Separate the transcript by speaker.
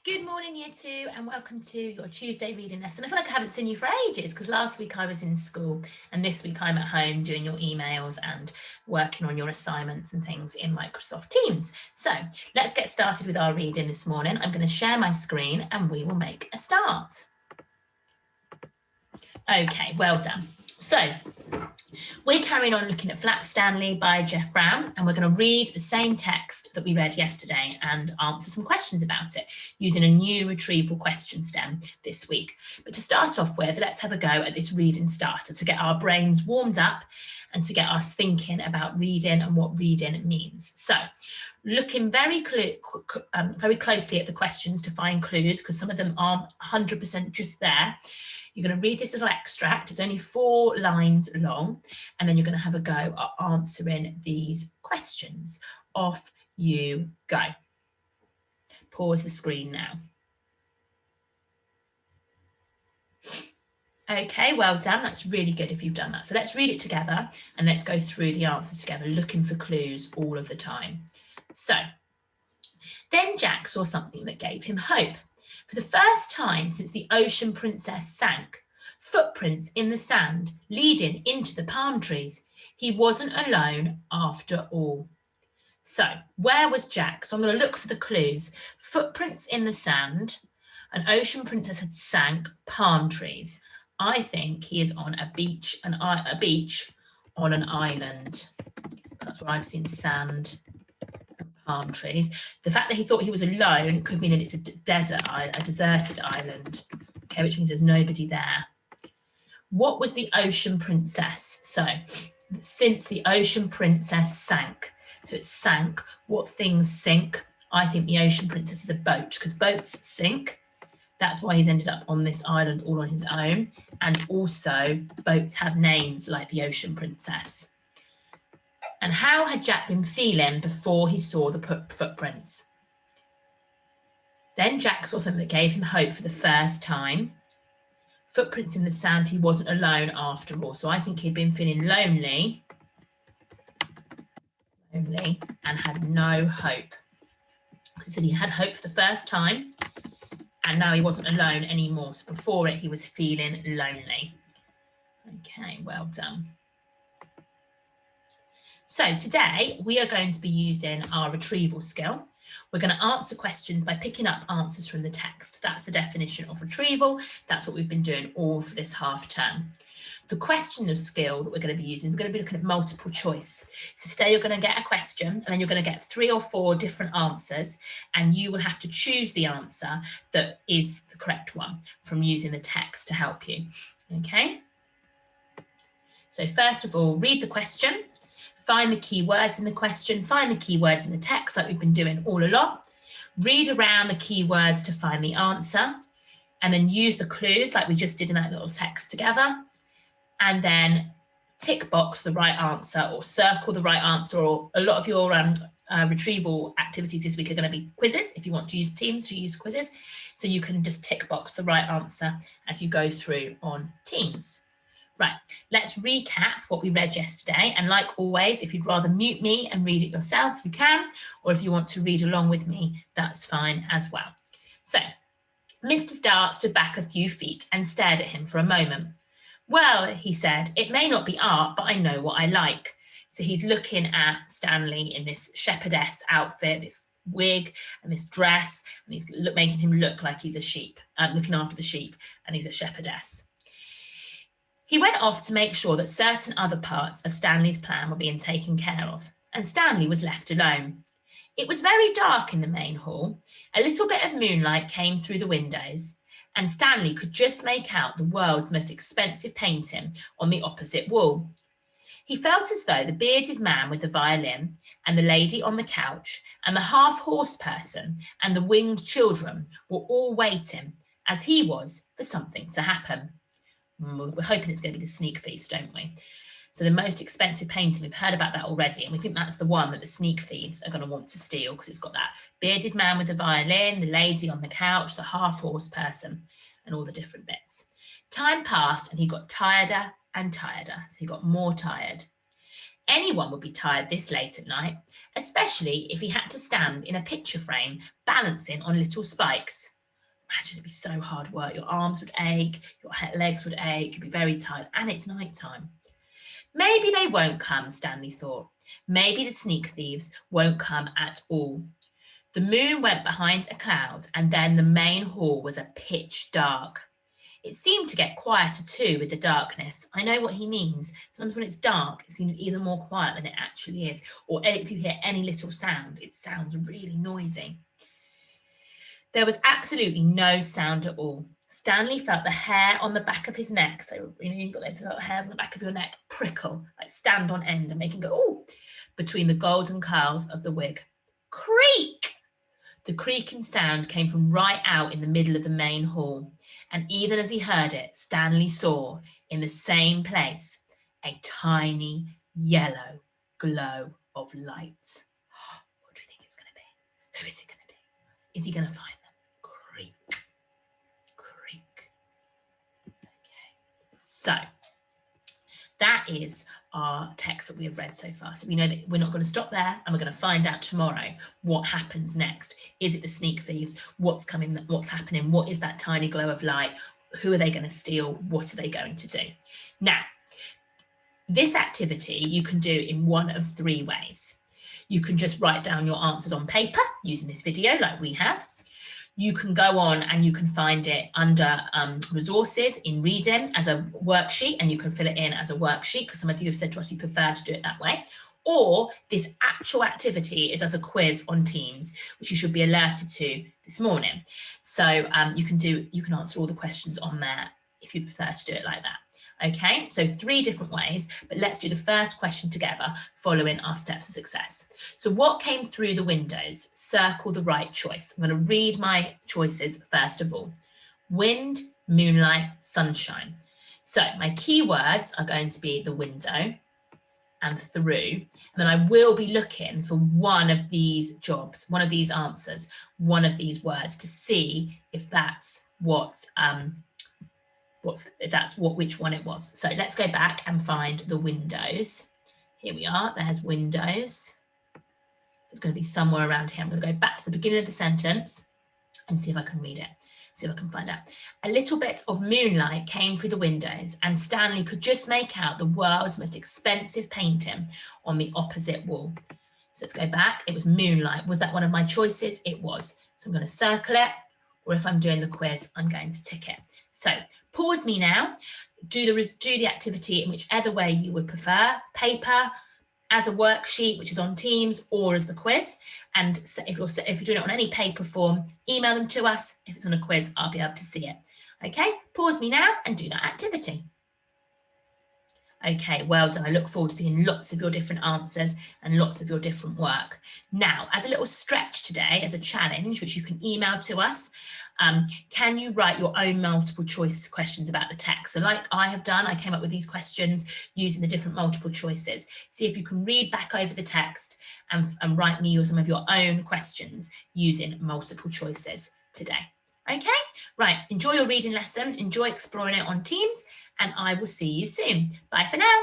Speaker 1: Good morning, Year 2, and welcome to your Tuesday reading lesson. I feel like I haven't seen you for ages because last week I was in school and this week I'm at home doing your emails and working on your assignments and things in Microsoft Teams. So let's get started with our reading this morning. I'm going to share my screen and we will make a start. Okay, well done. So we're carrying on looking at Flat Stanley by Jeff Brown, and we're going to read the same text that we read yesterday and answer some questions about it using a new retrieval question stem this week. But to start off with, let's have a go at this reading starter to get our brains warmed up and to get us thinking about reading and what reading means. So looking very closely at the questions to find clues, because some of them aren't 100% just there. You're going to read this little extract. It's only 4 lines long, and then you're going to have a go at answering these questions. Off you go. Pause the screen now. Okay, well done. That's really good if you've done that. So let's read it together and let's go through the answers together, looking for clues all of the time. So, then Jack saw something that gave him hope. For the first time since the Ocean Princess sank, footprints in the sand leading into the palm trees. He wasn't alone after all. So where was Jack? So I'm going to look for the clues. Footprints in the sand, an Ocean Princess had sank, palm trees. I think he is on a beach on an island. That's where I've seen sand. Palm trees. The fact that he thought he was alone could mean that it's a deserted island, okay, which means there's nobody there. What was the Ocean Princess? So, since the Ocean Princess sank, so it sank, what things sink? I think the Ocean Princess is a boat, because boats sink. That's why he's ended up on this island all on his own. And also, boats have names like the Ocean Princess. And how had Jack been feeling before he saw the footprints? Then Jack saw something that gave him hope for the first time. Footprints in the sand, he wasn't alone after all. So I think he'd been feeling lonely and had no hope. He said he had hope for the first time and now he wasn't alone anymore. So before it, he was feeling lonely. Okay, well done. So today we are going to be using our retrieval skill. We're going to answer questions by picking up answers from the text. That's the definition of retrieval. That's what we've been doing all for this half term. The question skill that we're going to be using, we're going to be looking at multiple choice. So today you're going to get a question and then you're going to get 3 or 4 different answers and you will have to choose the answer that is the correct one from using the text to help you. Okay? So first of all, read the question. Find the key words in the question, find the key words in the text like we've been doing all along. Read around the key words to find the answer and then use the clues like we just did in that little text together. And then tick box the right answer or circle the right answer, or a lot of your retrieval activities this week are going to be quizzes if you want to use Teams to use quizzes. So you can just tick box the right answer as you go through on Teams. Right, let's recap what we read yesterday. And like always, if you'd rather mute me and read it yourself, you can. Or if you want to read along with me, that's fine as well. So, Mr. Dart stood back a few feet and stared at him for a moment. Well, he said, it may not be art, but I know what I like. So he's looking at Stanley in this shepherdess outfit, this wig and this dress, and he's making him look like he's a sheep, looking after the sheep, and he's a shepherdess. He went off to make sure that certain other parts of Stanley's plan were being taken care of, and Stanley was left alone. It was very dark in the main hall. A little bit of moonlight came through the windows, and Stanley could just make out the world's most expensive painting on the opposite wall. He felt as though the bearded man with the violin and the lady on the couch and the half-horse person and the winged children were all waiting, as he was, for something to happen. We're hoping it's going to be the sneak thieves, don't we? So the most expensive painting, we've heard about that already, and we think that's the one that the sneak thieves are going to want to steal because it's got that bearded man with the violin, the lady on the couch, the half-horse person, and all the different bits. Time passed and he got tireder and tireder, so he got more tired. Anyone would be tired this late at night, especially if he had to stand in a picture frame balancing on little spikes. Imagine it'd be so hard work. Your arms would ache, your legs would ache, you'd be very tired, and it's night time. Maybe they won't come, Stanley thought. Maybe the sneak thieves won't come at all. The moon went behind a cloud, and then the main hall was a pitch dark. It seemed to get quieter too with the darkness. I know what he means. Sometimes when it's dark, it seems either more quiet than it actually is, or if you hear any little sound, it sounds really noisy. There was absolutely no sound at all. Stanley felt the hair on the back of his neck, so you've got those little hairs on the back of your neck, prickle, like stand on end and make him go, ooh, between the golden curls of the wig. Creak! The creaking sound came from right out in the middle of the main hall, and even as he heard it, Stanley saw, in the same place, a tiny yellow glow of light. What do you think it's going to be? Who is it going to be? Is he going to find them? Creak, creak. Okay, so that is our text that we have read so far. So we know that we're not going to stop there, and we're going to find out tomorrow what happens next. Is it the sneak thieves? What's coming? What's happening? What is that tiny glow of light? Who are they going to steal? What are they going to do? Now, this activity you can do in one of three ways. You can just write down your answers on paper using this video like we have. You can go on and you can find it under resources in reading as a worksheet, and you can fill it in as a worksheet because some of you have said to us you prefer to do it that way. Or this actual activity is as a quiz on Teams, which you should be alerted to this morning. So you can answer all the questions on there if you prefer to do it like that. Okay, so three different ways, but let's do the first question together following our steps of success. So what came through the windows? Circle the right choice. I'm going to read my choices first of all. Wind, moonlight, sunshine. So my keywords are going to be the window and through, and then I will be looking for one of these jobs, one of these answers, one of these words to see if that's which one it was. So let's go back and find the windows. Here we are, there's windows. It's going to be somewhere around here. I'm going to go back to the beginning of the sentence and see if I can read it, see if I can find out. A little bit of moonlight came through the windows, and Stanley could just make out the world's most expensive painting on the opposite wall. So let's go back. It was moonlight. Was that one of my choices? It was. So I'm going to circle it, or if I'm doing the quiz, I'm going to tick it. So pause me now, do the activity in whichever way you would prefer, paper, as a worksheet, which is on Teams, or as the quiz. And if you're doing it on any paper form, email them to us. If it's on a quiz, I'll be able to see it. Okay, pause me now and do that activity. Okay, well done. I look forward to seeing lots of your different answers and lots of your different work. Now, as a little stretch today, as a challenge, which you can email to us, can you write your own multiple choice questions about the text? So like I have done, I came up with these questions using the different multiple choices. See if you can read back over the text and write me some of your own questions using multiple choices today. Okay, right, enjoy your reading lesson, enjoy exploring it on Teams, and I will see you soon. Bye for now.